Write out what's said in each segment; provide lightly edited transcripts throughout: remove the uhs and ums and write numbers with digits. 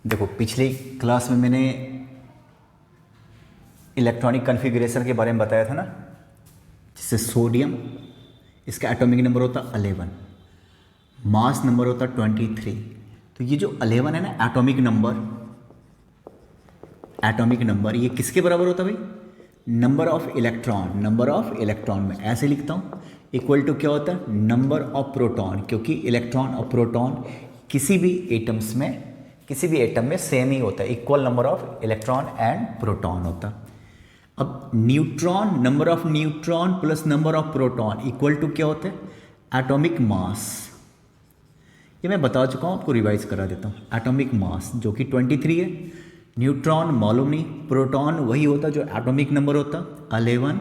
देखो पिछली क्लास में मैंने इलेक्ट्रॉनिक कॉन्फ़िगरेशन के बारे में बताया था ना, जिससे सोडियम इसका एटॉमिक नंबर होता 11, मास नंबर होता 23। तो ये जो 11 है ना एटॉमिक नंबर ये किसके बराबर होता भाई? नंबर ऑफ इलेक्ट्रॉन में ऐसे लिखता हूँ इक्वल टू क्या होता है? नंबर ऑफ प्रोटॉन, क्योंकि इलेक्ट्रॉन और प्रोटॉन किसी भी एटम में सेम ही होता है, equal number of electron and proton होता। अब neutron, number of neutron plus number of proton equal to क्या होता है? Atomic mass. ये मैं बता चुका हूँ, आपको रिवाइज करा देता हूँ। एटॉमिक मास जो कि 23 है, न्यूट्रॉन मालूम नहीं, प्रोटॉन वही होता जो एटॉमिक नंबर होता 11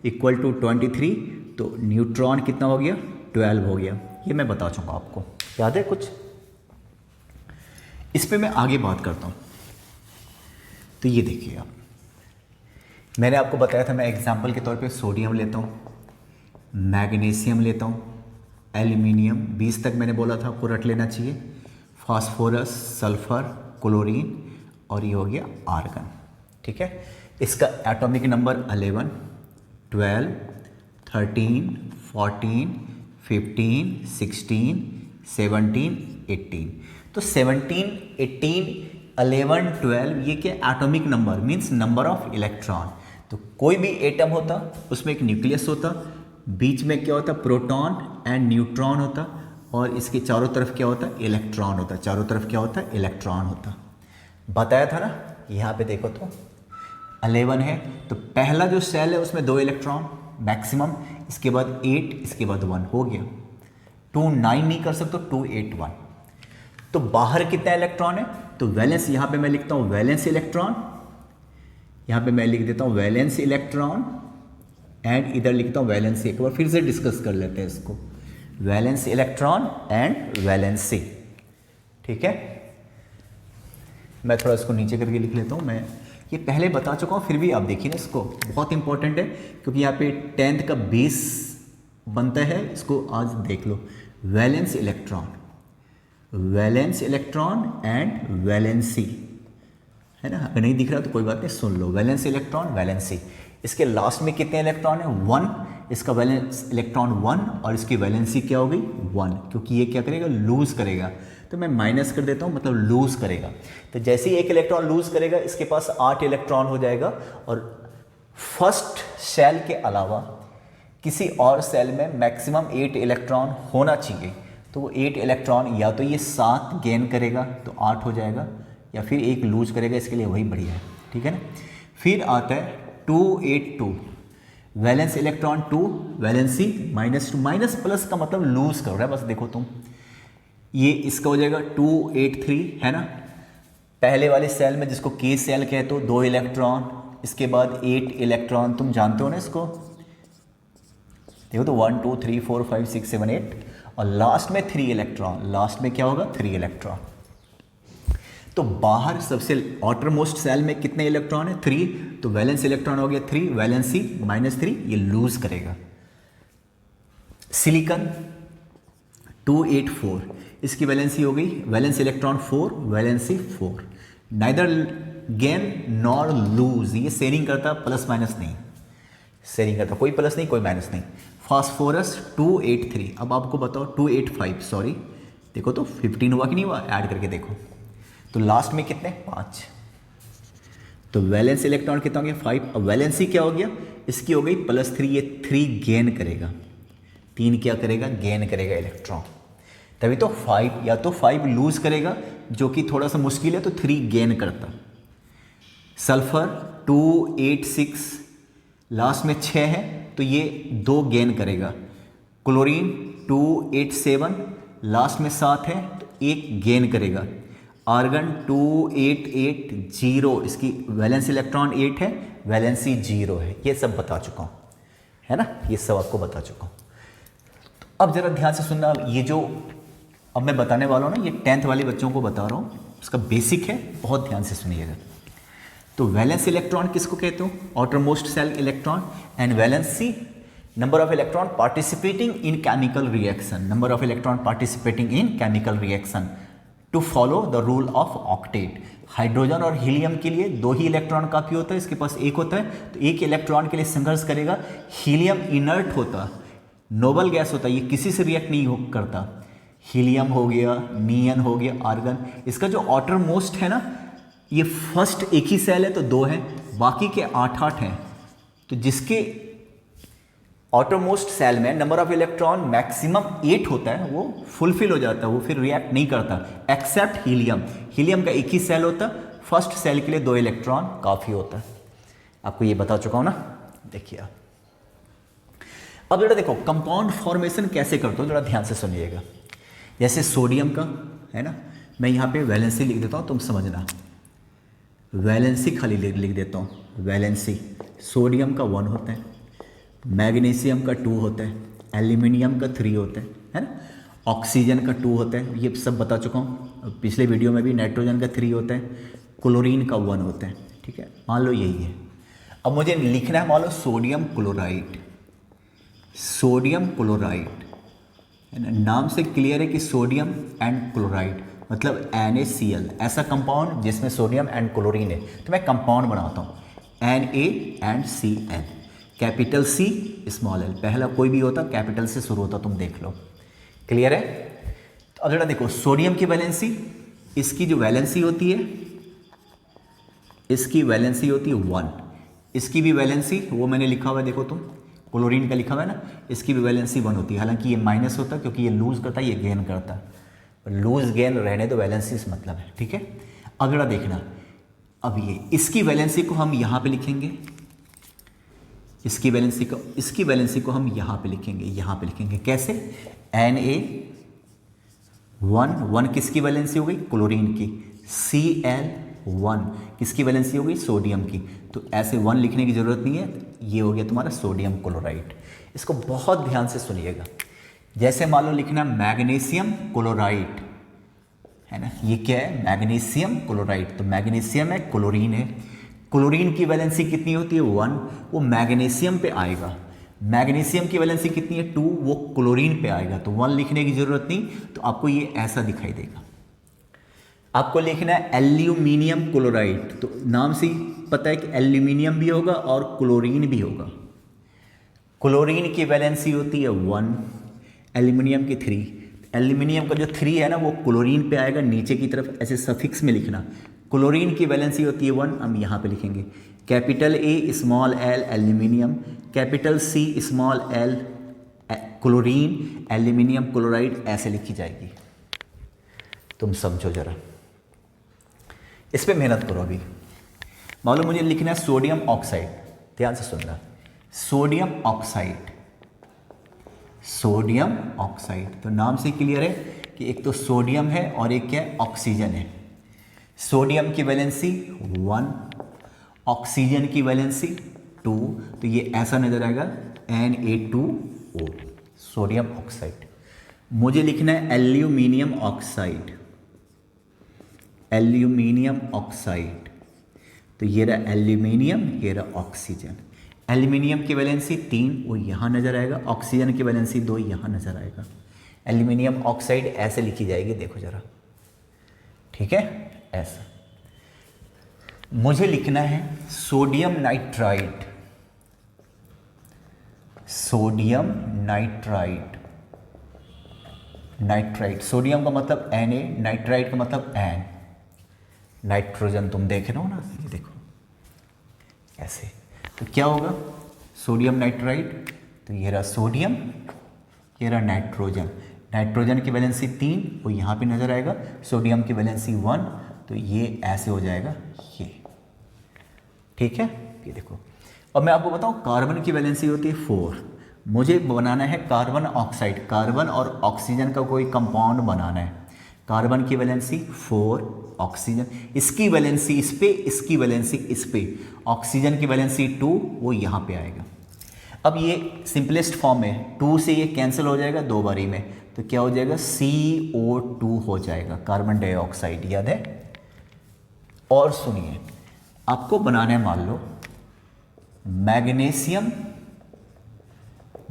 इक्वल टू 23। तो न्यूट्रॉन कितना हो गया? 12 हो गया। ये मैं बता चुका आपको, याद है कुछ? इस पे मैं आगे बात करता हूँ। तो ये देखिए आप, मैंने आपको बताया था मैं एग्जाम्पल के तौर पे सोडियम लेता हूँ, मैग्नीशियम लेता हूँ, एल्यूमिनियम 20 तक मैंने बोला था आपको रट लेना चाहिए, फास्फोरस, सल्फर, क्लोरीन और ये हो गया आर्गन। ठीक है, इसका एटॉमिक नंबर 11, 12, 13, 14, 15, 16, 17, 18। तो 17, 18, 11, 12 ये क्या? Atomic number means number of electron. तो कोई भी एटम होता उसमें एक न्यूक्लियस होता, बीच में क्या होता? प्रोटॉन एंड न्यूट्रॉन होता, और इसके चारों तरफ क्या होता? इलेक्ट्रॉन होता। चारों तरफ क्या होता? इलेक्ट्रॉन होता। बताया था ना, यहाँ पे देखो तो 11 है, तो पहला जो सेल है उसमें 2 इलेक्ट्रॉन मैक्सिमम, इसके बाद 8, इसके बाद 1 हो गया। 2 9 नहीं कर सकते, 2 8 1। तो बाहर कितना इलेक्ट्रॉन है? तो वैलेंस, यहाँ पे मैं लिखता हूँ वैलेंस इलेक्ट्रॉन, यहाँ पे मैं लिख देता हूँ वैलेंस इलेक्ट्रॉन, एंड इधर लिखता हूँ वैलेंसी। एक बार फिर से डिस्कस कर लेते हैं इसको, वैलेंस इलेक्ट्रॉन एंड वैलेंसी। ठीक है, मैं थोड़ा इसको नीचे करके लिख लेता हूँ। मैं ये पहले बता चुका हूँ, फिर भी आप देखिए ना, इसको बहुत इंपॉर्टेंट है क्योंकि यहाँ पे 10th का बेस बनता है, इसको आज देख लो। वैलेंस इलेक्ट्रॉन एंड वैलेंसी, है ना? अगर नहीं दिख रहा तो कोई बात नहीं, सुन लो। Valence electron, valency. इसके लास्ट में कितने इलेक्ट्रॉन है? 1। इसका वैलेंस इलेक्ट्रॉन 1 और इसकी वैलेंसी क्या हो गई? 1, क्योंकि ये क्या करेगा? लूज करेगा। तो मैं माइनस कर देता हूँ, मतलब लूज करेगा। तो जैसे ही एक इलेक्ट्रॉन लूज करेगा इसके पास 8 इलेक्ट्रॉन हो जाएगा, और फर्स्ट सेल के अलावा किसी और सेल में मैक्सिमम 8 इलेक्ट्रॉन होना चाहिए। तो वो 8 इलेक्ट्रॉन या तो ये 7 गेन करेगा तो 8 हो जाएगा, या फिर एक लूज करेगा, इसके लिए वही बढ़िया है। ठीक है ना? फिर आता है 282, valence electron 2, valency -2। Minus plus का मतलब लूज कर रहा है, बस देखो तुम। ये इसका हो जाएगा 283, है ना? पहले वाले सेल में जिसको के सेल कहते हो, 2 इलेक्ट्रॉन, इसके बाद 8 इलेक्ट्रॉन, तुम जानते हो ना इसको। देखो तो 1 2 3 4 5 6 7 8, और लास्ट में 3 इलेक्ट्रॉन। लास्ट में क्या होगा? 3 इलेक्ट्रॉन। तो बाहर सबसे आउटर मोस्ट सेल में कितने इलेक्ट्रॉन है? 3। तो वैलेंस इलेक्ट्रॉन हो गया 3, वैलेंसी -3, ये लूज करेगा। सिलिकॉन 284, इसकी वैलेंसी हो गई, valence electron 4, valency 4। Neither gain nor lose, ये शेयरिंग करता, प्लस माइनस नहीं शेयरिंग करता, कोई प्लस नहीं कोई माइनस नहीं। फास्फोरस 283, अब आपको बताओ 285, सॉरी देखो तो 15 हुआ कि नहीं हुआ? ऐड करके देखो। तो लास्ट में कितने? 5। तो वैलेंस इलेक्ट्रॉन कितना हो गया? 5। अब वैलेंसी क्या हो गया? इसकी हो गई +3, ये 3 गेन करेगा। 3 क्या करेगा? गेन करेगा इलेक्ट्रॉन। तभी तो 5, या तो 5 लूज करेगा जो कि थोड़ा सा मुश्किल है, तो 3 गेन करता। सल्फर 286, लास्ट में 6 है तो ये 2 गेन करेगा। क्लोरीन 287, लास्ट में 7 है तो 1 गेन करेगा। आर्गन 2880, इसकी वैलेंस इलेक्ट्रॉन 8 है, वैलेंसी 0 है। ये सब बता चुका हूँ, है ना? ये सब आपको बता चुका हूँ। तो अब जरा ध्यान से सुनना, ये जो अब मैं बताने वाला हूँ ना, ये 10th वाले बच्चों को बता रहा हूँ, उसका बेसिक है, बहुत ध्यान से सुनिएगा। तो वैलेंस इलेक्ट्रॉन किसको कहते हो? Outermost shell electron. And valency, number of electron participating in chemical reaction, number of electron participating in chemical reaction. To follow the rule of octet. Hydrogen और हीलियम के लिए 2 ही इलेक्ट्रॉन काफ़ी होता है, इसके पास 1 होता है, तो 1 इलेक्ट्रॉन के लिए संघर्ष करेगा। हीलियम इनर्ट होता, नोबल गैस होता है, ये किसी से रिएक्ट नहीं करता। हीलियम हो गया, नियन हो गया, आर्गन, इसका जो आउटर मोस्ट है ना, ये फर्स्ट एक ही सेल है तो 2 हैं, बाकी के 8 हैं। तो जिसके आउटर मोस्ट सेल में नंबर ऑफ इलेक्ट्रॉन मैक्सिमम 8 होता है, वो फुलफिल हो जाता है, वो फिर रिएक्ट नहीं करता, एक्सेप्ट हीलियम। हीलियम का एक ही सेल होता है, फर्स्ट सेल के लिए 2 इलेक्ट्रॉन काफ़ी होता है। आपको ये बता चुका हूँ ना। देखिए अब जरा देखो कंपाउंड फॉर्मेशन कैसे करते हो, जरा ध्यान से सुनिएगा। जैसे सोडियम का है ना, मैं यहाँ पे वैलेंसी लिख देता हूँ, तुम समझना। वैलेंसी खाली लिख देता हूँ, वैलेंसी। सोडियम का 1 होता है, मैग्नीशियम का 2 होता है, एल्यूमिनियम का 3 होता है ना, ऑक्सीजन का 2 होता है, ये सब बता चुका हूँ पिछले वीडियो में भी। नाइट्रोजन का 3 होता है, क्लोरीन का 1 होता है। ठीक है, मान लो यही है। अब मुझे लिखना है, मान लो सोडियम क्लोराइड, सोडियम क्लोराइड है ना, नाम से क्लियर है कि सोडियम एंड क्लोराइड मतलब NaCl, ऐसा कंपाउंड जिसमें सोडियम एंड क्लोरीन है। तो मैं कंपाउंड बनाता हूँ NaCl, capital C small l, पहला कोई भी होता कैपिटल से शुरू होता, तुम देख लो। क्लियर है? तो अब जरा देखो सोडियम की वैलेंसी, इसकी जो वैलेंसी होती है, इसकी वैलेंसी होती है 1, इसकी भी वैलेंसी वो मैंने लिखा हुआ है, देखो तुम, क्लोरीन का लिखा हुआ है ना, इसकी भी वैलेंसी 1 होती है। हालांकि ये माइनस होता है क्योंकि ये लूज करता है, ये गेन करता है, लूज गेन रहने दो, वैलेंसी इस मतलब है। ठीक है, अब जरा देखना, अब ये इसकी वैलेंसी को हम यहाँ पे लिखेंगे, इसकी वैलेंसी को हम यहाँ पे लिखेंगे, कैसे? Na1 किसकी वैलेंसी हो गई? क्लोरीन की। Cl1 किसकी वैलेंसी हो गई? सोडियम की। तो ऐसे 1 लिखने की जरूरत नहीं है, ये हो गया तुम्हारा सोडियम क्लोराइड। इसको बहुत ध्यान से सुनिएगा। जैसे मान लो लिखना मैग्नीशियम क्लोराइड है ना, ये क्या है? Magnesium chloride. तो मैग्नीशियम है, क्लोरीन है, क्लोरीन की वैलेंसी कितनी होती है? 1, वो मैग्नीशियम पे आएगा। मैग्नीशियम की वैलेंसी कितनी है? 2, वो क्लोरीन पे आएगा। तो 1 लिखने की जरूरत नहीं, तो आपको ये ऐसा दिखाई देगा। आपको लिखना है एल्यूमिनियम क्लोराइड, तो नाम से ही पता है कि एल्यूमिनियम भी होगा और क्लोरीन भी होगा। क्लोरीन की वैलेंसी होती है 1, एल्यूमिनियम की 3। एल्यूमिनियम का जो 3 है ना, वो क्लोरीन पे आएगा, नीचे की तरफ ऐसे सफिक्स में लिखना। क्लोरीन की वैलेंसी होती है 1, हम यहाँ पे लिखेंगे capital A small l aluminium, capital C small l chlorine, aluminium chloride, ऐसे लिखी जाएगी। तुम समझो जरा, इस पे मेहनत करो। अभी मान लो मुझे लिखना है सोडियम ऑक्साइड, ध्यान से सुनना, सोडियम ऑक्साइड। सोडियम ऑक्साइड तो नाम से क्लियर है कि एक तो सोडियम है और एक क्या है? ऑक्सीजन है। सोडियम की वैलेंसी 1, ऑक्सीजन की वैलेंसी 2, तो ये ऐसा नजर आएगा Na2O, सोडियम ऑक्साइड। मुझे लिखना है एल्यूमिनियम ऑक्साइड, एल्यूमिनियम ऑक्साइड, तो ये रहा एल्यूमिनियम, ये रहा ऑक्सीजन। एल्यूमिनियम की वैलेंसी 3, वो यहाँ नजर आएगा, ऑक्सीजन की वैलेंसी 2, यहाँ नजर आएगा। एल्यूमिनियम ऑक्साइड ऐसे लिखी जाएगी, देखो जरा, ठीक है, ऐसा। मुझे लिखना है sodium nitride, sodium nitride, nitride, sodium का मतलब Na, नाइट्राइड का मतलब N, नाइट्रोजन तुम देख रहे हो ना, ये देखो ऐसे। तो क्या होगा? सोडियम नाइट्राइड, तो ये रहा सोडियम, ये रहा नाइट्रोजन। नाइट्रोजन की वैलेंसी 3, वो यहाँ पे नजर आएगा, सोडियम की वैलेंसी 1, तो ये ऐसे हो जाएगा, ये ठीक है। ये देखो, अब मैं आपको बताऊं कार्बन की वैलेंसी होती है 4। मुझे बनाना है कार्बन ऑक्साइड, कार्बन और ऑक्सीजन का कोई कंपाउंड बनाना है। कार्बन की वैलेंसी 4, ऑक्सीजन, इसकी वैलेंसी इस पे, इसकी वैलेंसी इस पे, ऑक्सीजन की वैलेंसी 2, वो यहाँ पे आएगा। अब ये सिंपलेस्ट फॉर्म में 2 से ये कैंसिल हो जाएगा 2 बारी में, तो क्या हो जाएगा? CO2 हो जाएगा, कार्बन डाइऑक्साइड, याद है। और सुनिए, आपको बनाना है मान लो magnesium,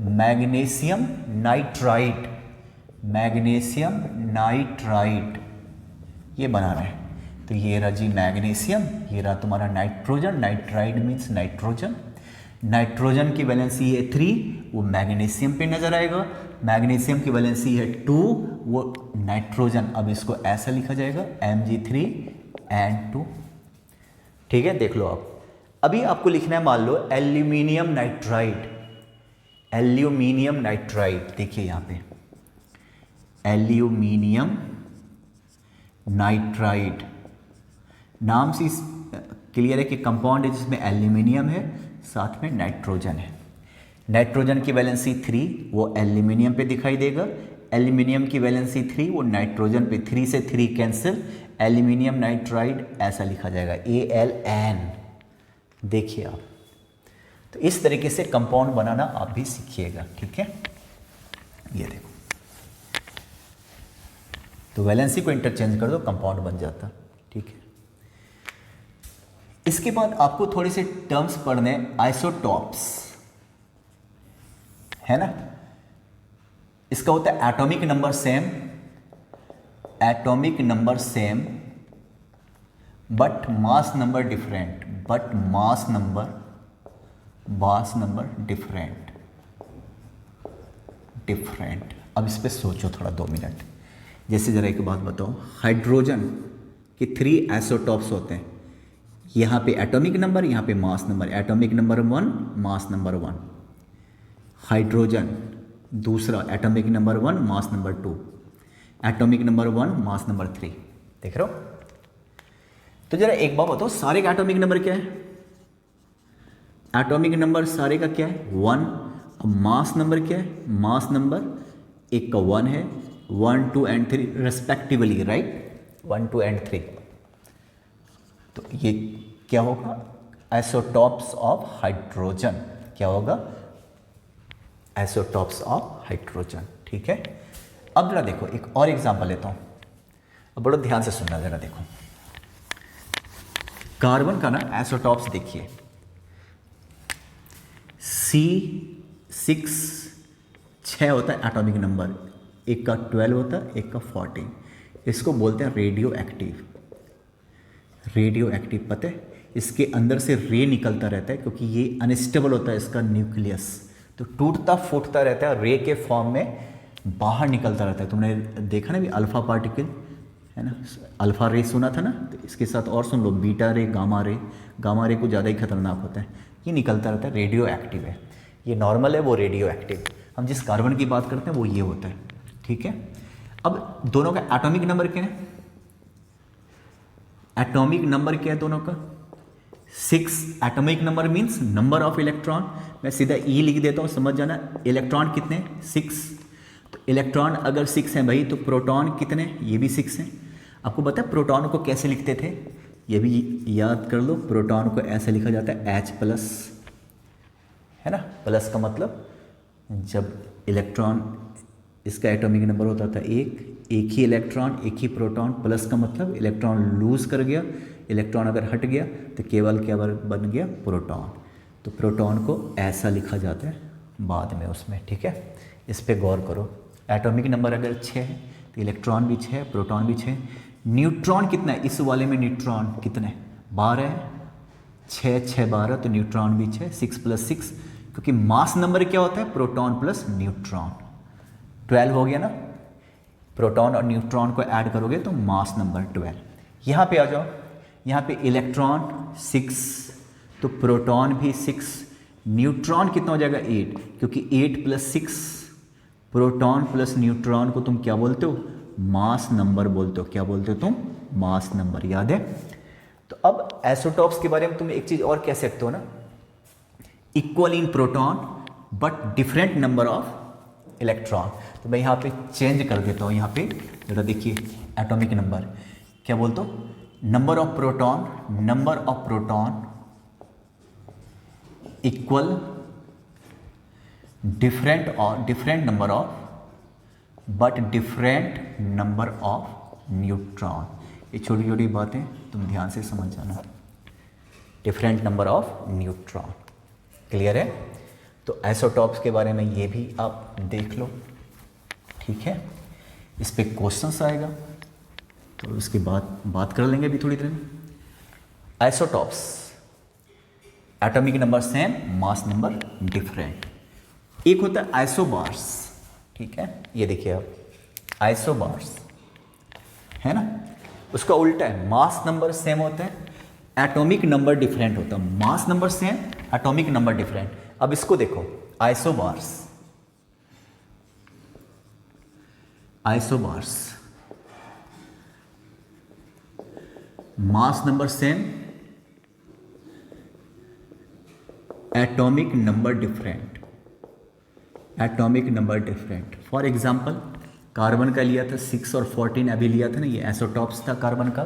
magnesium nitride, magnesium nitride, ये बनाना है। तो ये रहा जी मैग्नीशियम, ये रहा तुम्हारा nitrogen, nitride means nitrogen. Nitrogen की वैलेंसी है 3, वो मैग्नीशियम पे नजर आएगा। मैग्नीशियम की वैलेंसी है 2, वो नाइट्रोजन। अब इसको ऐसा लिखा जाएगा Mg3N2। ठीक है, देख लो आप। अभी आपको लिखना है, मान लो एल्यूमिनियम नाइट्राइड, एल्यूमिनियम नाइट्राइड। देखिए यहाँ पे एल्यूमिनियम नाइट्राइड नाम से क्लियर है कि कंपाउंड है जिसमें एल्यूमिनियम है, साथ में नाइट्रोजन है। नाइट्रोजन की वैलेंसी 3, वो एल्यूमिनियम पे दिखाई देगा। एल्यूमिनियम की वैलेंसी 3, वो नाइट्रोजन पे, 3 से 3 कैंसिल, एल्यूमिनियम नाइट्राइड ऐसा लिखा जाएगा ALN। देखिए आप, तो इस तरीके से कंपाउंड बनाना आप भी सीखिएगा। ठीक है, ये देखो, तो वैलेंसी को इंटरचेंज कर दो, कंपाउंड बन जाता। ठीक है, इसके बाद आपको थोड़े से टर्म्स पढ़ने, आइसोटॉप्स है ना। इसका होता है atomic number same, atomic number same but mass number different, but mass number different, different. अब इस पे सोचो थोड़ा 2 मिनट। जैसे जरा एक बात बताओ, हाइड्रोजन के 3 आइसोटॉप्स होते हैं। यहाँ पे एटॉमिक नंबर, यहाँ पे mass number. Atomic number 1, mass number 1। Hydrogen दूसरा, atomic number 1, mass number 2। Atomic number 1, mass number 3। देख रहे हो। तो जरा एक बात बताओ, सारे का एटॉमिक नंबर क्या है? एटॉमिक नंबर सारे का क्या है? 1। अब मास नंबर क्या है? मास नंबर एक का 1 है, 1, 2 एंड 3 रेस्पेक्टिवली, राइट? 1, 2 एंड 3। तो ये क्या होगा? Isotopes of hydrogen. क्या होगा? Isotopes of hydrogen. ठीक है, अब जरा देखो, एक और एग्जांपल लेता हूं। अब बड़ा ध्यान से सुनना, जरा देखो। कार्बन का ना आइसोटॉप्स देखिए, C6 6 होता है एटॉमिक नंबर, एक का 12 होता है, एक का 14। इसको बोलते हैं रेडियो एक्टिव। रेडियो एक्टिव पता है, इसके अंदर से रे निकलता रहता है, क्योंकि ये अनस्टेबल होता है इसका न्यूक्लियस, तो टूटता फूटता रहता है, रे के फॉर्म में बाहर निकलता रहता है। तुमने देखा ना भी, अल्फा पार्टिकल है ना, अल्फा रे सुना था ना, तो इसके साथ और सुन लो, बीटा रे, गामा रे। गामा रे को ज़्यादा ही खतरनाक होता है, ये निकलता रहता है, रेडियो एक्टिव है। ये नॉर्मल है, वो रेडियो एक्टिव। हम जिस कार्बन की बात करते हैं वो ये होता है। ठीक है, अब दोनों का एटॉमिक नंबर क्या है? एटॉमिक नंबर क्या है दोनों का? 6। Atomic number means number of electron. मैं सीधा ई लिख देता हूँ, समझ जाना। इलेक्ट्रॉन कितने? 6। तो इलेक्ट्रॉन अगर 6 हैं भाई, तो प्रोटॉन कितने? ये भी 6 हैं। आपको पता है प्रोटॉन को कैसे लिखते थे? ये भी याद कर लो। प्रोटॉन को ऐसे लिखा जाता है H+, है ना। प्लस का मतलब जब इलेक्ट्रॉन, इसका एटॉमिक नंबर होता था 1, एक ही इलेक्ट्रॉन, एक ही प्रोटॉन। प्लस का मतलब इलेक्ट्रॉन लूज कर गया, इलेक्ट्रॉन अगर हट गया तो केवल क्या बन गया? प्रोटॉन। तो प्रोटॉन को ऐसा लिखा जाता है बाद में उसमें। ठीक है, इस पे गौर करो। एटॉमिक नंबर अगर 6 है तो इलेक्ट्रॉन भी 6, प्रोटॉन भी 6। न्यूट्रॉन कितना है इस वाले में? न्यूट्रॉन कितने? 12 है। 6, 6, 12, तो न्यूट्रॉन भी 6। 6 + 6, क्योंकि मास नंबर क्या होता है? Proton plus neutron. 12 हो गया ना। प्रोटॉन और न्यूट्रॉन को ऐड करोगे तो मास नंबर 12। यहाँ पे आ जाओ, यहाँ पे इलेक्ट्रॉन 6, तो प्रोटॉन भी 6। न्यूट्रॉन कितना हो जाएगा? 8, क्योंकि 8 + 6 प्रोटॉन प्लस न्यूट्रॉन को तुम क्या बोलते हो? मास नंबर बोलते हो। क्या बोलते हो तुम? Mass number. याद है? तो अब आइसोटॉप्स के बारे में तुम एक चीज़ और कह सकते हो ना, equal in proton but different number of electron. तो मैं यहाँ पे चेंज कर देता हूँ। यहाँ पे जरा देखिए, एटॉमिक नंबर क्या बोलते हो? Number of proton equal different number of but different number of neutron. ये छोटी छोटी बातें तुम ध्यान से समझ जाना। Different number of neutron. Clear है? तो आइसोटॉप्स के बारे में ये भी आप देख लो। ठीक है, इस पे क्वेश्चंस आएगा। तो इसके बाद बात कर लेंगे अभी थोड़ी देर में। Isotopes, atomic number same, mass number different. एक होता है आइसोबार्स, ठीक है, ये देखिए आप आइसोबार्स है ना, उसका उल्टा है, मास नंबर सेम होता है, एटॉमिक नंबर डिफरेंट होता है। Mass number same, atomic number different. अब इसको देखो, isobars, isobars, mass number same, atomic number different, atomic number different. For example carbon का लिया था 6 और 14, अभी लिया था ना, ये आइसोटॉप्स था कार्बन का,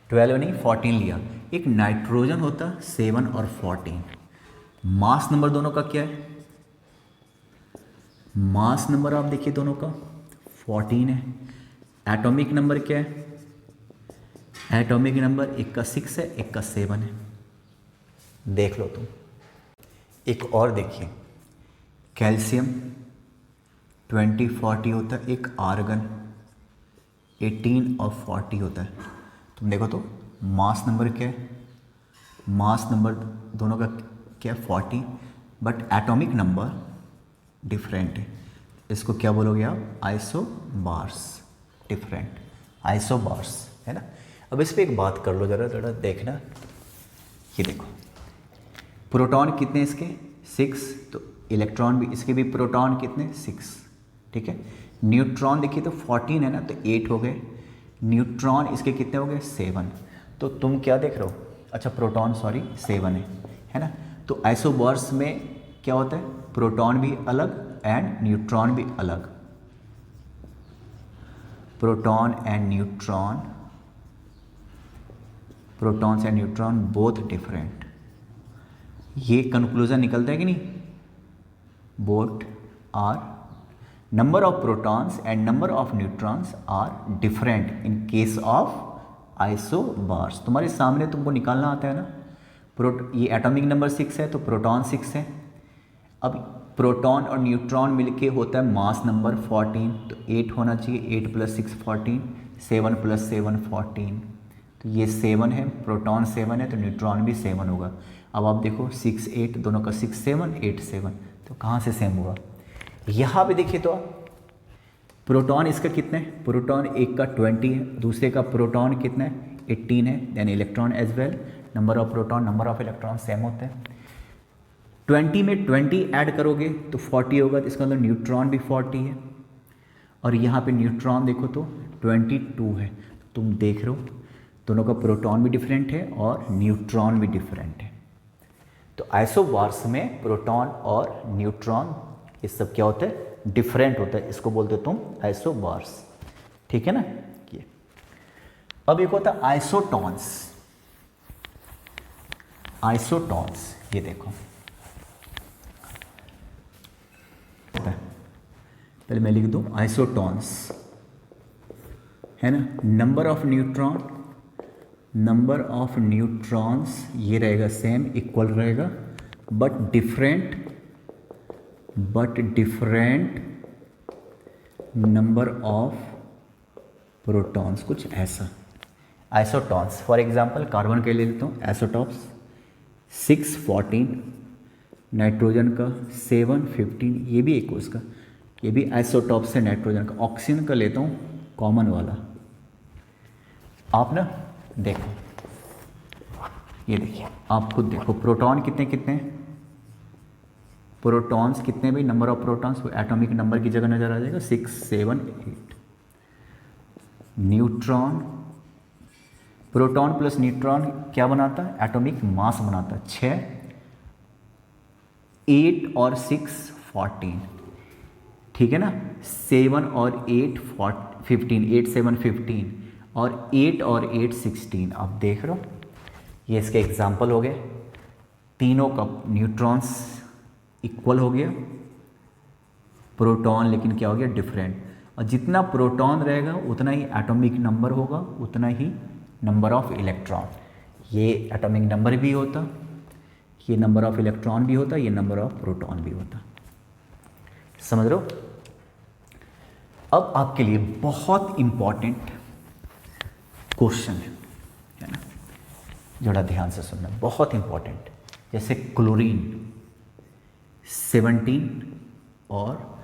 12 नहीं 14 लिया। एक नाइट्रोजन होता 7 और 14। मास नंबर दोनों का क्या है, मास नंबर आप देखिए दोनों का 14 है। एटॉमिक नंबर क्या है, एटॉमिक नंबर एक का 6 है, एक का 7 है। देख लो तुम। एक और देखिए, कैल्शियम 20-40 होता है, एक आर्गन 18 और 40 होता है। तुम देखो तो मास नंबर क्या है, मास नंबर दोनों का क्या है 40, बट एटॉमिक नंबर डिफरेंट है। इसको क्या बोलोगे आप, आइसोबार्स, डिफरेंट, आइसोबार्स है ना। अब इस पर एक बात कर लो जरा जरा देखना, ये देखो प्रोटॉन कितने इसके 6, तो इलेक्ट्रॉन भी इसके भी प्रोटॉन कितने 6, ठीक है। न्यूट्रॉन देखिए तो 14 है ना, तो 8 हो गए। न्यूट्रॉन इसके कितने हो गए 7। तो तुम क्या देख रहे हो, अच्छा प्रोटॉन सॉरी 7 है ना। तो आइसोबार्स में क्या होता है, प्रोटॉन भी अलग एंड न्यूट्रॉन भी अलग, proton and neutron, protons and neutron both different. ये कंक्लूजन निकलता है कि नहीं, both are, number of protons and number of neutrons are different in case of isobars. तुम्हारे सामने तुमको निकालना आता है ना, ये एटॉमिक नंबर 6 है तो प्रोटॉन 6 है। अब प्रोटॉन और न्यूट्रॉन मिलके होता है मास नंबर 14, तो 8 होना चाहिए, 8 + 6 14, 7 + 7 14, तो ये 7 है, प्रोटॉन 7 है तो न्यूट्रॉन भी 7 होगा। अब आप देखो 6 8 दोनों का 6 7 8 7, तो कहाँ से सेम हुआ। यहाँ पे देखिए तो प्रोटॉन इसका कितना है, प्रोटॉन एक का 20 है, दूसरे का प्रोटॉन कितना है 18 है, यानी electron as well, number of proton number of electron same होते हैं। 20 में 20 ऐड करोगे तो 40 होगा, तो इसका मतलब न्यूट्रॉन भी 40 है। और यहाँ पे न्यूट्रॉन देखो तो 22 है। तुम देख रहे हो दोनों का प्रोटॉन भी डिफरेंट है और न्यूट्रॉन भी डिफरेंट है। तो आइसोबार्स में प्रोटॉन और न्यूट्रॉन ये सब क्या होता है, डिफरेंट होता है, इसको बोलते हो तुम आइसोबार्स, ठीक है ना। ये अब एक होता है आइसोटॉन्स, आइसोटॉन्स, ये देखो पहले मैं लिख दूं आइसोटॉन्स है ना। Number of neutron, number of neutrons ये रहेगा सेम, इक्वल रहेगा, but different number of protons, कुछ ऐसा। आइसोटॉन्स फॉर एग्जांपल कार्बन के ले लेता हूँ, आइसोटॉप्स 6 14, नाइट्रोजन का 7 15, ये भी एक उसका, ये भी आइसोटॉप्स है नाइट्रोजन का। ऑक्सीजन का लेता हूँ कॉमन वाला, आप ना देखो, ये देखिए आप खुद देखो प्रोटॉन कितने कितने, प्रोटॉन्स कितने भाई, नंबर ऑफ प्रोटॉन्स वो एटॉमिक नंबर की जगह नजर आ जाएगा 6 7 8। न्यूट्रॉन, प्रोटॉन प्लस न्यूट्रॉन क्या बनाता है, एटॉमिक मास बनाता है 6, 8 और 6 14, ठीक है ना। 7 और 8 15, 8 7 15 और 8 और 8 16। आप देख रहे हो ये इसके एग्जाम्पल हो गए, तीनों का न्यूट्रॉन्स इक्वल हो गया, प्रोटॉन लेकिन क्या हो गया डिफरेंट। और जितना प्रोटॉन रहेगा उतना ही एटॉमिक नंबर होगा, उतना ही नंबर ऑफ इलेक्ट्रॉन। ये एटॉमिक नंबर भी होता, ये नंबर ऑफ इलेक्ट्रॉन भी होता, ये नंबर ऑफ प्रोटॉन भी होता, समझ रहे हो। अब आपके लिए बहुत इंपॉर्टेंट क्वेश्चन है ना, जरा ध्यान से सुनना, बहुत इंपॉर्टेंट। जैसे क्लोरीन 17 और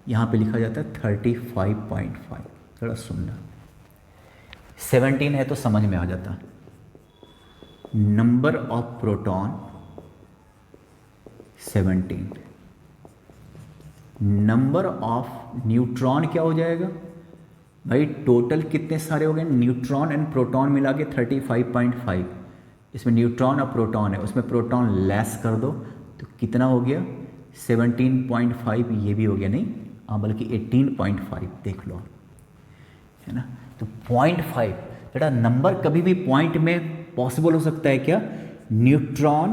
यहाँ पे लिखा जाता है 35.5, जरा सुनना। 17 है तो समझ में आ जाता, number of proton 17, number of neutron क्या हो जाएगा भाई, टोटल कितने सारे हो गए, न्यूट्रॉन एंड प्रोटॉन मिला के 35.5, इसमें न्यूट्रॉन और प्रोटॉन है, उसमें प्रोटॉन लेस कर दो तो कितना हो गया 17.5, ये भी हो गया नहीं, हाँ बल्कि 18.5, देख लो है ना। तो 0.5 बेटा, नंबर कभी भी पॉइंट में पॉसिबल हो सकता है क्या, neutron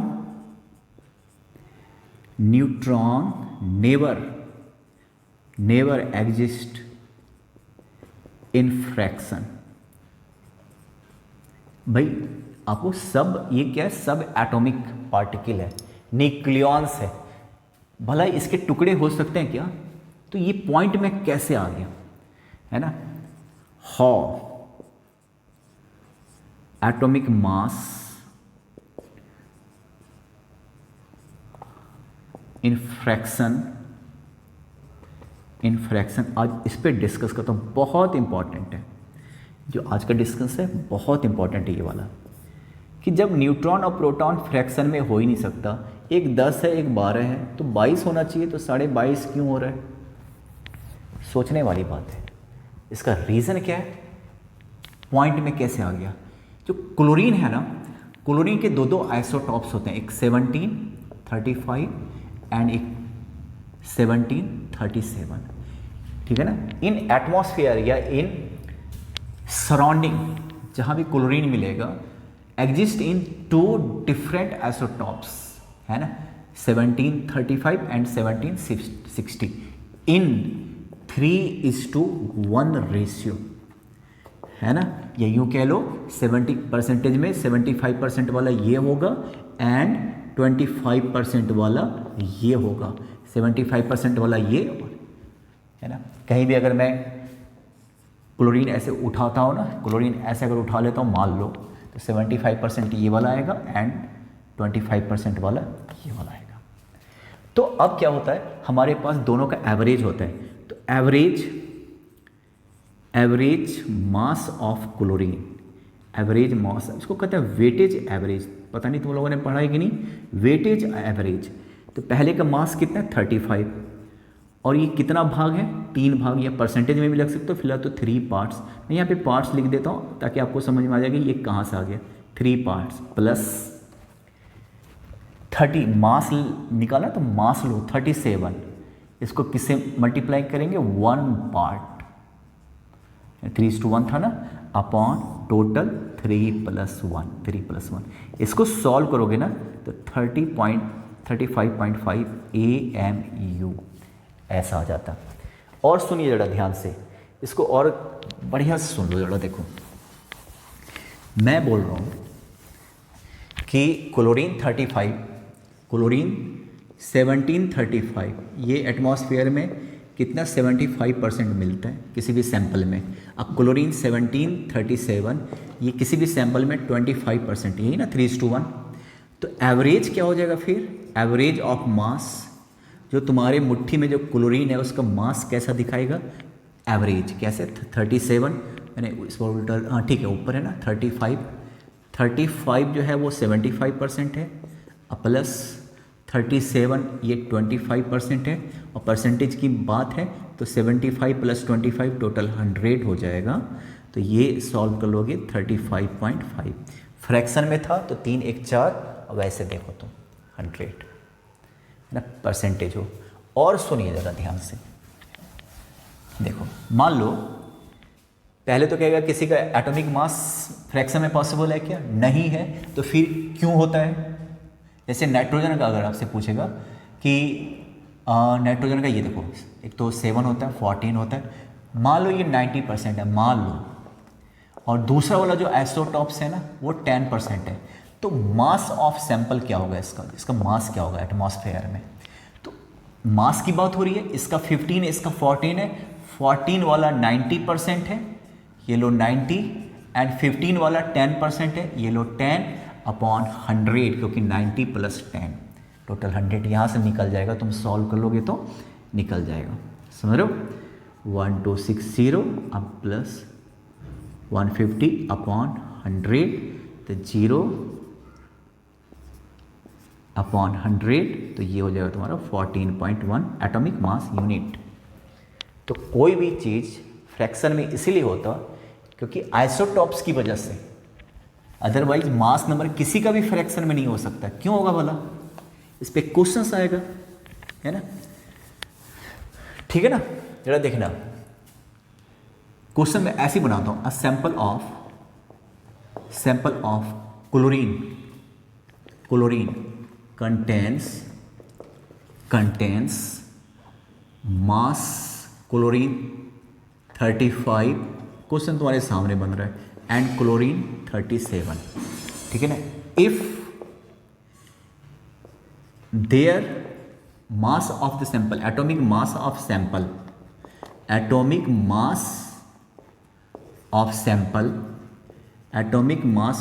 never exist in fraction. भाई आपको सब, ये क्या है, सब एटॉमिक पार्टिकल है, न्यूक्लियॉन्स है, भला इसके टुकड़े हो सकते हैं क्या, तो ये पॉइंट में कैसे आ गया, है ना। How atomic mass in fraction, आज इस पर डिस्कस करता हूँ, बहुत इंपॉर्टेंट है जो आज का डिस्कस है, बहुत इंपॉर्टेंट है ये वाला, कि जब न्यूट्रॉन और प्रोटॉन फ्रैक्शन में हो ही नहीं सकता, एक 10 है एक 12 है तो 22 होना चाहिए, तो 22.5 क्यों हो रहा है, सोचने वाली बात है। इसका रीज़न क्या है, पॉइंट में कैसे आ गया। जो क्लोरीन है ना, क्लोरीन के दो आइसोटॉप्स होते हैं, एक 1735 एंड एक 1737, ठीक है ना। इन एटमॉस्फेयर या इन सराउंडिंग जहाँ भी क्लोरीन मिलेगा, एग्जिस्ट इन 2 डिफरेंट आइसोटॉप्स, है ना, 1735 एंड 1760 इन 3:1 रेशियो, है ना, या यूँ कह लो 70% में 75% वाला ये होगा एंड 25% वाला ये होगा, 75% वाला ये, है ना। कहीं भी अगर मैं क्लोरीन ऐसे उठाता हूँ ना, क्लोरीन ऐसे अगर उठा लेता हूँ मान लो, तो 75% ये वाला आएगा एंड 25% वाला ये वाला आएगा। तो अब क्या होता है, हमारे पास दोनों का एवरेज होता है, तो average mass of chlorine, average mass, इसको कहते हैं वेटेज एवरेज, पता नहीं तुम लोगों ने पढ़ा है कि नहीं, वेटेज एवरेज। तो पहले का मास कितना है 35, और ये कितना भाग है, 3 भाग, या परसेंटेज में भी लग सकते हो, फिलहाल तो 3 पार्ट्स, मैं यहाँ पे पार्ट्स लिख देता हूँ ताकि आपको समझ में आ जाएगा ये कहाँ से आ गया, 3 पार्ट्स प्लस 30, मास निकाला तो मास लो 37, इसको किससे मल्टीप्लाई करेंगे, 1 पार्ट, 3:1 था ना, अपॉन टोटल 3+1, इसको सॉल्व करोगे ना तो 35.5 AMU ऐसा आ जाता। और सुनिए जरा ध्यान से, इसको और बढ़िया से सुन लो जरा, देखो मैं बोल रहा हूँ कि क्लोरीन 1735 ये एटमॉस्फेयर में कितना 75% मिलता है किसी भी सैंपल में। अब क्लोरीन 1737 ये किसी भी सैंपल में 25%, यही ना 3:1, तो एवरेज क्या हो जाएगा फिर, एवरेज ऑफ मास, जो तुम्हारे मुट्ठी में जो क्लोरीन है उसका मास कैसा दिखाएगा, एवरेज कैसे, 37, मैंने इस पर उल्टा, हाँ ठीक है ऊपर है ना, 35 जो है वो 75% है, प्लस 37 ये 25% है, और परसेंटेज की बात है तो 75 + 25 टोटल 100 हो जाएगा। तो ये सॉल्व कर लोगे 35.5, फ्रैक्शन में था तो 3 1 4, और वैसे देखो तो 100 है ना, परसेंटेज हो। और सुनिए ज़रा ध्यान से, देखो मान लो पहले तो कहेगा किसी का एटॉमिक मास फ्रैक्शन में पॉसिबल है क्या, नहीं है, तो फिर क्यों होता है। जैसे नाइट्रोजन का अगर आपसे पूछेगा कि नाइट्रोजन का ये देखो, एक तो 7 होता है, 14 होता है, मान लो ये 90% है मान लो, और दूसरा वाला जो आइसोटॉप्स है ना वो 10% है, तो मास ऑफ सैंपल क्या होगा, इसका मास क्या होगा एटमॉस्फेयर में। तो मास की बात हो रही है, इसका 15 है, इसका 14 है, 14 वाला 90% है, ये लो 90 एंड 15 वाला 10% है, ये लो 10 अपॉन 100 क्योंकि 90 प्लस 10 टोटल 100 यहाँ से निकल जाएगा, तुम सॉल्व कर लोगे तो निकल जाएगा, समझ रहे हो। 1260 अब प्लस 150 अपॉन 100 तो 0 अपॉन 100 तो ये हो जाएगा तुम्हारा 14.1 एटॉमिक मास यूनिट। तो कोई भी चीज़ फ्रैक्शन में इसीलिए होता क्योंकि आइसोटॉप्स की वजह से, अदरवाइज मास नंबर किसी का भी फ्रैक्शन में नहीं हो सकता। क्यों होगा भला, इस पे क्वेश्चन आएगा, है ना, ठीक है ना। जरा देखना क्वेश्चन में ऐसे ही बनाता हूं, अ sample of chlorine contains mass chlorine 35, question तुम्हारे सामने बन रहा है, एंड क्लोरीन 37, ठीक है ना। If their mass of the sample, atomic mass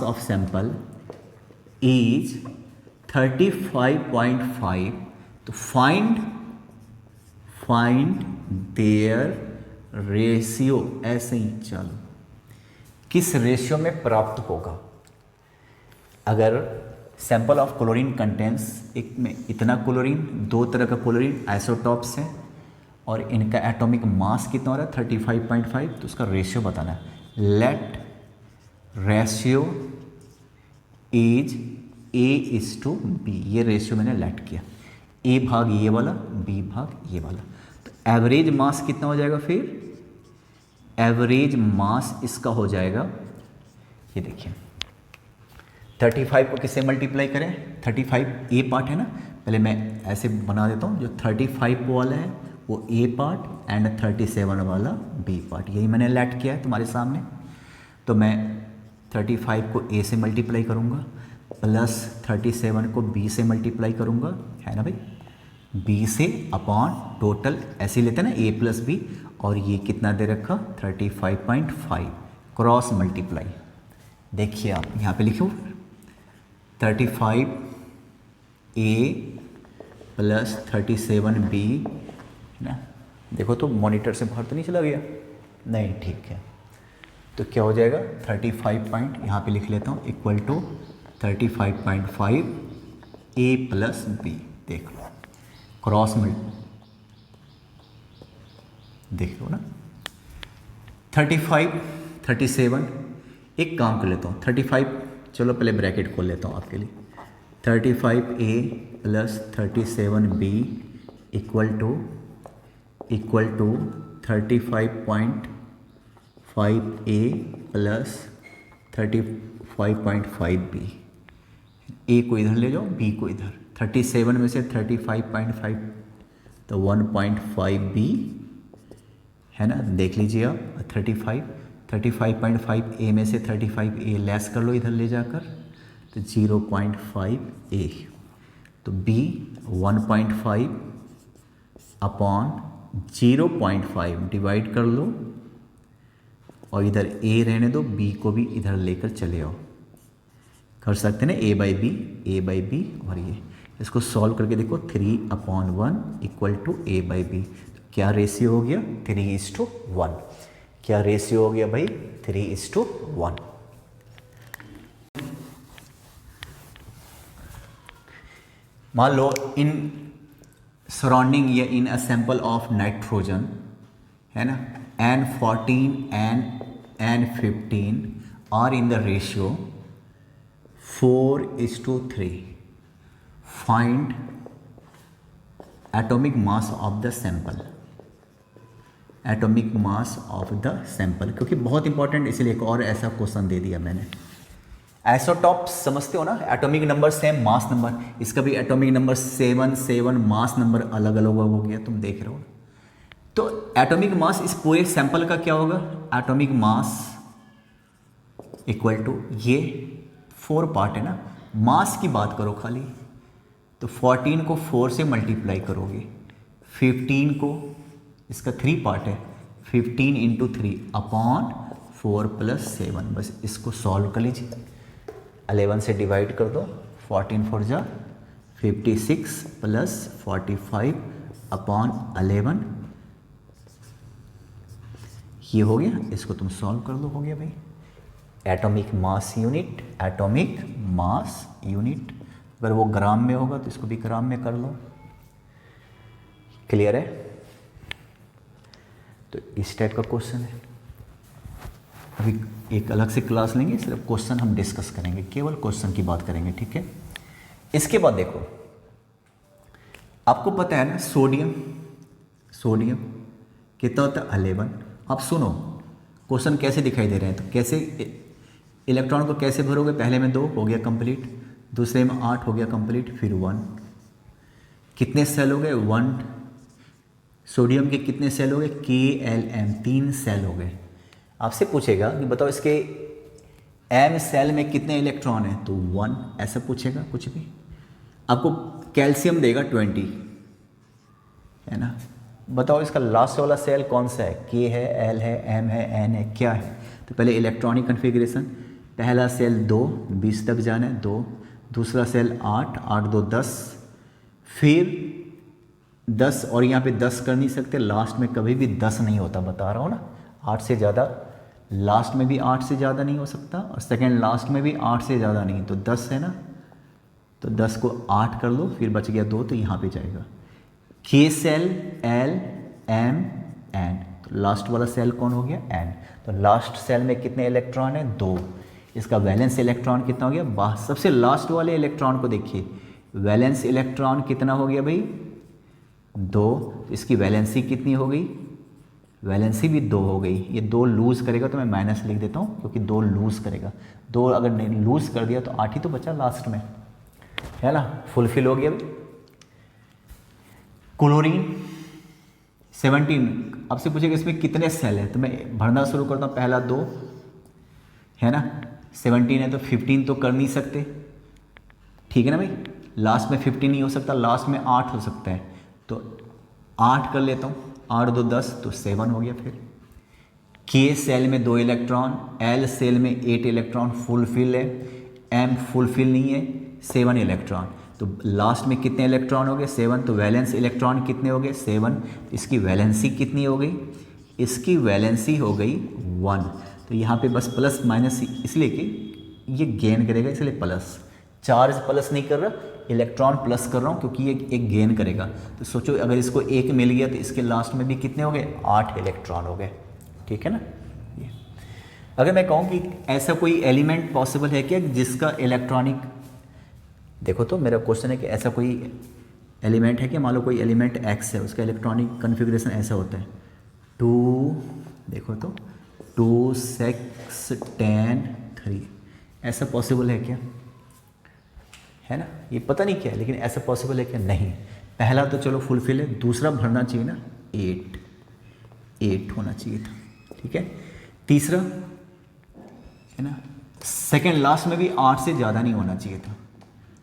of sample is 35.5, तो फाइंड देयर रेशियो, ऐसे ही चलो किस रेशियो में प्राप्त होगा। अगर सैंपल ऑफ क्लोरीन कंटेंस, एक में इतना क्लोरीन, दो तरह का क्लोरीन आइसोटॉप्स है और इनका एटॉमिक मास कितना हो रहा है 35.5, तो उसका रेशियो बताना है। लेट रेशियो इज A/B, ये रेशियो मैंने लेट किया, A भाग ये वाला, B भाग ये वाला। तो एवरेज मास कितना हो जाएगा, फिर एवरेज मास इसका हो जाएगा, ये देखिए 35 को किससे मल्टीप्लाई करें, 35 A पार्ट है ना, पहले मैं ऐसे बना देता हूँ, जो 35 वाला है वो A पार्ट एंड 37 वाला B पार्ट, यही मैंने लेट किया है तुम्हारे सामने। तो मैं 35 को A से मल्टीप्लाई करूँगा प्लस 37 को B से मल्टीप्लाई करूँगा, है ना भाई, B से अपॉन टोटल ऐसे लेते हैं ना A प्लस B, और ये कितना दे रखा 35.5 क्रॉस मल्टीप्लाई। देखिए आप यहाँ पे लिखो 35A प्लस 37B, है ना। देखो तो मॉनिटर से बाहर तो नहीं चला गया, नहीं, ठीक है। तो क्या हो जाएगा 35 पॉइंट, यहाँ पे लिख लेता हूँ, equal to 35.5 A plus B। देख लो क्रॉस देख लो ना, 35 37, एक काम कर लेता हूँ 35, चलो पहले ब्रैकेट खोल लेता हूँ आपके लिए, 35A plus 37B equal to 35.5A plus 35.5B। A को इधर ले जाओ, B को इधर, 37 में से 35.5 तो 1.5B, है ना, देख लीजिए आप 35.5A में से 35A लेस कर लो इधर ले जाकर, तो 0.5A, तो B 1.5 अपॉन 0.5 डिवाइड कर लो, और इधर A रहने दो, B को भी इधर लेकर चले आओ, कर सकते हैं ना A बाई बी, और ये इसको सॉल्व करके देखो 3/1 इक्वल टू A/B। क्या रेशियो हो गया 3:1, क्या रेशियो हो गया भाई 3:1। मान लो इन सराउंडिंग या in a sample of nitrogen, है ना, N14 N15 are in the ratio 4:3, find atomic mass of the sample, atomic mass of the sample, क्योंकि बहुत इंपॉर्टेंट, इसलिए एक और ऐसा क्वेश्चन दे दिया मैंने। आइसोटॉप्स समझते हो ना, atomic number same mass number, इसका भी एटॉमिक नंबर 7 मास नंबर अलग अलग हो गया, तुम देख रहे हो। तो एटॉमिक मास इस पूरे सैंपल का क्या होगा, एटॉमिक मास इक्वल टू, ये 4 पार्ट है ना, मास की बात करो खाली, तो 14 को 4 से मल्टीप्लाई करोगे, 15 को, इसका 3 पार्ट है, 15 × 3 अपॉन 4 + 7, बस इसको सॉल्व कर लीजिए। 11 से डिवाइड कर दो, 14 4 जा 56 + 45/11, ये हो गया। इसको तुम सॉल्व कर दो, हो गया भाई। Atomic mass unit, atomic mass unit, अगर वो ग्राम में होगा तो इसको भी ग्राम में कर लो। क्लियर है? तो इस टाइप का क्वेश्चन है। अभी एक अलग से क्लास लेंगे, सिर्फ क्वेश्चन हम डिस्कस करेंगे, केवल क्वेश्चन की बात करेंगे, ठीक है। इसके बाद देखो, आपको पता है ना सोडियम, सोडियम कितना होता है 11। आप सुनो क्वेश्चन कैसे दिखाई दे रहे हैं, तो कैसे इलेक्ट्रॉन को कैसे भरोगे, पहले में 2 हो गया कंप्लीट, दूसरे में 8 हो गया कंप्लीट, फिर 1। कितने सेल हो गए 1। सोडियम के कितने सेल हो गए KLm, 3 सेल हो गए। आपसे पूछेगा कि बताओ इसके M सेल में कितने इलेक्ट्रॉन हैं, तो 1 ऐसा पूछेगा कुछ भी। आपको कैल्शियम देगा 20, है ना। बताओ इसका लास्ट वाला सेल कौन सा है, K है, L है, M है, N है, क्या है। तो पहले इलेक्ट्रॉनिक कन्फिग्रेशन, पहला सेल 2, 20 तक जाना है 2, दूसरा सेल 8, 8 2 10, फिर 10, और यहाँ पे 10 कर नहीं सकते, लास्ट में कभी भी 10 नहीं होता, बता रहा हूँ ना। 8 से ज़्यादा, लास्ट में भी 8 से ज़्यादा नहीं हो सकता, और सेकेंड लास्ट में भी 8 से ज़्यादा नहीं। तो 10 है ना, तो 10 को 8 कर लो, फिर बच गया 2, तो यहाँ पे जाएगा K shell, L M N, तो लास्ट वाला सेल कौन हो गया N। तो लास्ट सेल में कितने इलेक्ट्रॉन है 2, इसका वैलेंस इलेक्ट्रॉन कितना हो गया, सबसे लास्ट वाले इलेक्ट्रॉन को देखिए, वैलेंस इलेक्ट्रॉन कितना हो गया भाई 2, तो इसकी वैलेंसी कितनी हो गई, वैलेंसी भी 2 हो गई। ये 2 लूज़ करेगा तो मैं माइनस लिख देता हूँ, क्योंकि 2 लूज़ करेगा, 2 अगर नहीं लूज़ कर दिया तो 8 ही तो बचा लास्ट में, है ना, फुलफिल हो गया। क्लोरीन 17, आपसे पूछेगा इसमें कितने सेल हैं, तो मैं भरना शुरू करता हूँ, पहला 2 है ना, 17 है तो 15 तो कर नहीं सकते, ठीक है ना भाई। लास्ट में 15 नहीं हो सकता, लास्ट में 8 हो सकता है, तो 8 कर लेता हूँ, 8 2 10, तो 7 हो गया। फिर K सेल में 2 इलेक्ट्रॉन, L सेल में 8 इलेक्ट्रॉन फुलफिल है, M फुलफिल नहीं है, 7 इलेक्ट्रॉन। तो लास्ट में कितने इलेक्ट्रॉन हो गए 7, तो वैलेंस इलेक्ट्रॉन कितने हो गए 7, इसकी वैलेंसी कितनी हो गई, इसकी वैलेंसी हो गई 1। तो यहाँ पे बस प्लस माइनस इसलिए कि ये गेन करेगा, इसलिए प्लस, चार्ज प्लस नहीं कर रहा, इलेक्ट्रॉन प्लस कर रहा हूँ क्योंकि ये एक गेन करेगा। तो सोचो अगर इसको 1 मिल गया तो इसके लास्ट में भी कितने हो गए 8 इलेक्ट्रॉन हो गए, ठीक है ना। ये अगर मैं कहूँ कि ऐसा कोई एलिमेंट पॉसिबल है क्या जिसका इलेक्ट्रॉनिक, देखो तो मेरा क्वेश्चन है कि ऐसा कोई एलिमेंट है कि मान लो कोई एलिमेंट X है, उसका इलेक्ट्रॉनिक कन्फिग्रेशन ऐसा होता है 2, देखो तो 2 6 10 3, ऐसा पॉसिबल है क्या, है ना। ये पता नहीं क्या है, लेकिन ऐसा पॉसिबल है क्या, नहीं। पहला तो चलो फुलफिल है, दूसरा भरना चाहिए ना 8 होना चाहिए था, ठीक है। तीसरा है ना, सेकेंड लास्ट में भी 8 से ज़्यादा नहीं होना चाहिए था,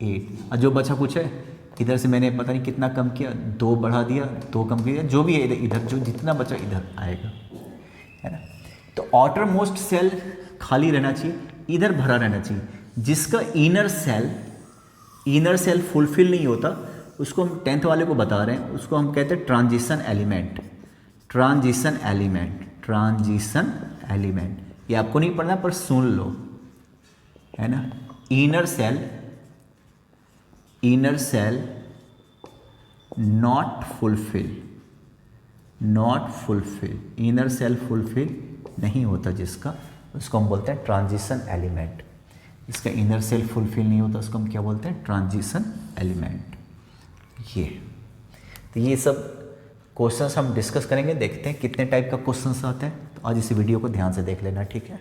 8। और जो बचा कुछ है इधर से मैंने पता नहीं कितना कम किया, 2 बढ़ा दिया, 2 कम किया, जो भी है इधर जो जितना बचा इधर आएगा, है ना। तो आउटर मोस्ट सेल खाली रहना चाहिए, इधर भरा रहना चाहिए। जिसका इनर सेल फुलफिल नहीं होता उसको हम 10th वाले को बता रहे हैं, उसको हम कहते हैं ट्रांजिशन एलिमेंट। ट्रांजिशन एलिमेंट ये आपको नहीं पढ़ना पर सुन लो, है ना। Inner shell not fulfil, inner shell fulfil नहीं होता जिसका, उसको हम बोलते हैं ट्रांजिशन एलिमेंट। इसका इनर सेल फुलफिल नहीं होता उसको हम क्या बोलते हैं, ट्रांजिशन एलिमेंट। तो ये सब क्वेश्चंस हम डिस्कस करेंगे, देखते हैं कितने टाइप का क्वेश्चंस आते हैं। तो आज इस वीडियो को ध्यान से देख लेना, ठीक है।